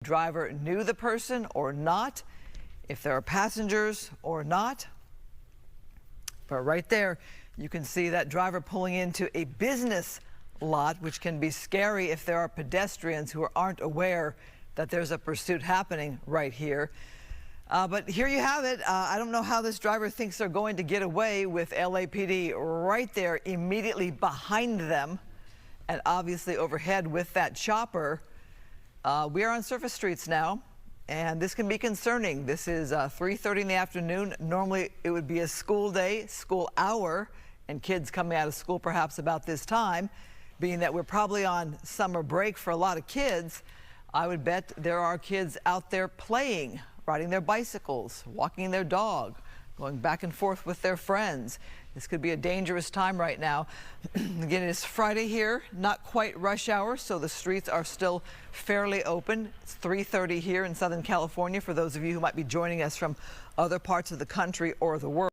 Driver knew the person or not, if there are passengers or not. But right there, you can see that driver pulling into a business lot, which can be scary if there are pedestrians who aren't aware that there's a pursuit happening right here. But here you have it. I don't know how this driver thinks they're going to get away with LAPD right there immediately behind them, and obviously overhead with that chopper. We are on surface streets now, and this can be concerning. This is 3:30 in the afternoon. Normally it would be a school day, school hour, and kids coming out of school perhaps about this time. Being that we're probably on summer break for a lot of kids, I would bet there are kids out there playing, riding their bicycles, walking their dog, going back and forth with their friends. This could be a dangerous time right now. Again, it's Friday here, not quite rush hour, so the streets are still fairly open. It's 3:30 here in Southern California for those of you who might be joining us from other parts of the country or the world.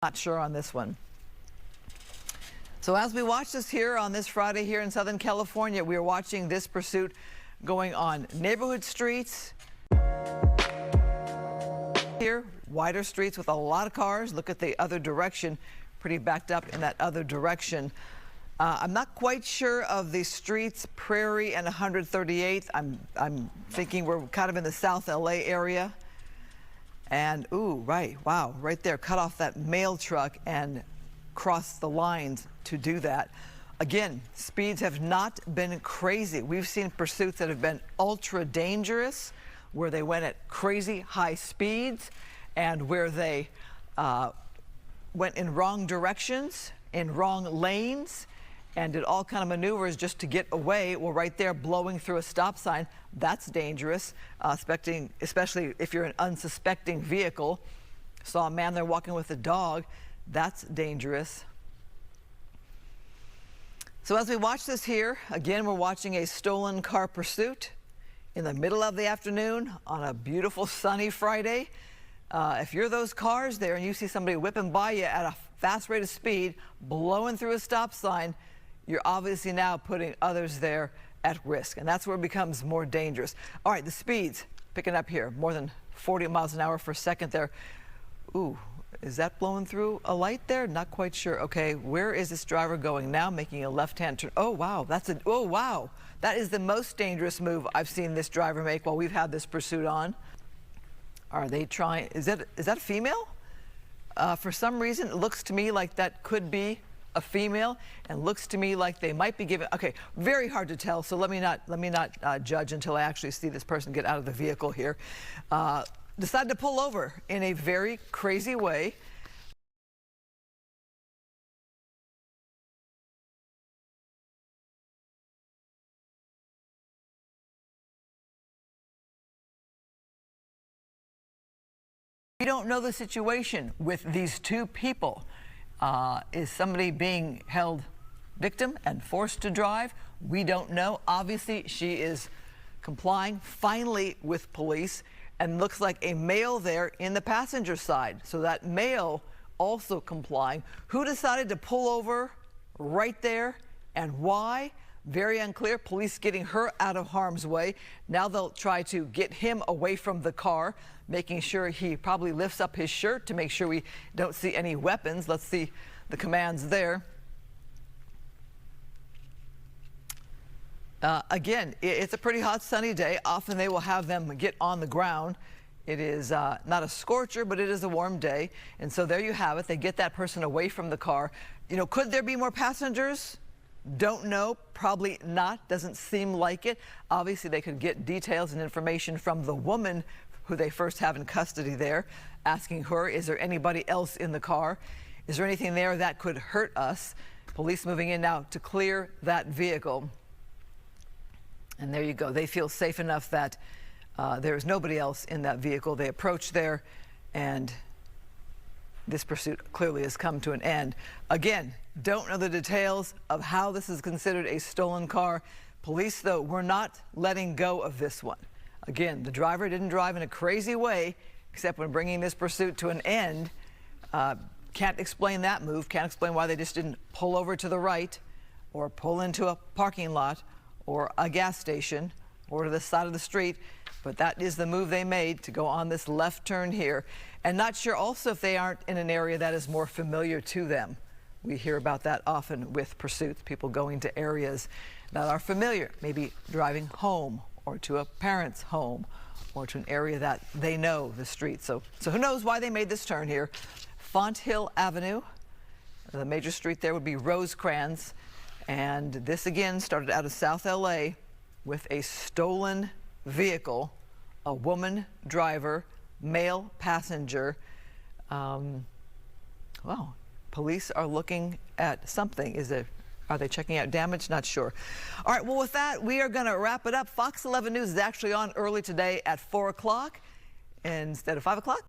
Not sure on this one. So as we watch this here on this Friday here in Southern California, we are watching this pursuit going on neighborhood streets. Here, wider streets with a lot of cars. Look at the other direction, pretty backed up in that other direction. I'm not quite sure of the streets, Prairie and 138th. I'm thinking we're kind of in the South LA area. And, ooh, right, wow, right there, cut off that mail truck and cross the lines to do that. Again, speeds have not been crazy. We've seen pursuits that have been ultra dangerous, where they went at crazy high speeds and where they went in wrong directions, in wrong lanes, and did all kind of maneuvers just to get away. Well, right there, blowing through a stop sign, that's dangerous, especially if you're an unsuspecting vehicle. Saw a man there walking with a dog. That's dangerous. So as we watch this here, again, we're watching a stolen car pursuit in the middle of the afternoon on a beautiful sunny Friday. If you're those cars there and you see somebody whipping by you at a fast rate of speed, blowing through a stop sign, you're obviously now putting others there at risk, and that's where it becomes more dangerous. All right, the speeds picking up here, more than 40 miles an hour for a second there. Ooh, is that blowing through a light there? Not quite sure. Okay, where is this driver going now? Making a left-hand turn. Oh, wow, oh, wow. That is the most dangerous move I've seen this driver make while we've had this pursuit on. Are they trying, is that a female? For some reason, it looks to me like that could be a female, and looks to me like they might be giving. Okay, very hard to tell, so let me not judge until I actually see this person get out of the vehicle here. Decided to pull over in a very crazy way. We don't know the situation with these two people. Is somebody being held victim and forced to drive? We don't know. Obviously, she is complying finally with police, and looks like a male there in the passenger side. So that male also complying. Who decided to pull over right there and why? Very unclear. Police getting her out of harm's way. Now they'll try to get him away from the car, making sure he probably lifts up his shirt to make sure we don't see any weapons. Let's see the commands there. Again, it's a pretty hot sunny day. Often they will have them get on the ground It is not a scorcher, but it is a warm day. And so there you have it. They get that person away from the car. You know, could there be more passengers? Don't know. Probably not. Doesn't seem like it. Obviously, they could get details and information from the woman who they first have in custody there, asking her, is there anybody else in the car? Is there anything there that could hurt us? Police moving in now to clear that vehicle. And there you go. They feel safe enough that there is nobody else in that vehicle. They approach there, and this pursuit clearly has come to an end. Again, don't know the details of how this is considered a stolen car. Police, though, were not letting go of this one. Again, the driver didn't drive in a crazy way, except when bringing this pursuit to an end. Can't explain that move. Can't explain why they just didn't pull over to the right or pull into a parking lot or a gas station or to the side of the street. But that is the move they made to go on this left turn here. And not sure also if they aren't in an area that is more familiar to them. We hear about that often with pursuits, people going to areas that are familiar, maybe driving home or to a parent's home or to an area that they know the street. So who knows why they made this turn here. Fonthill Avenue, the major street there would be Rosecrans. And this again started out of South LA with a stolen vehicle, a woman driver, male passenger. Well, police are looking at something. Are they checking out damage? Not sure. All right, well, with that, we are going to wrap it up. Fox 11 News is actually on early today at 4 o'clock instead of 5 o'clock.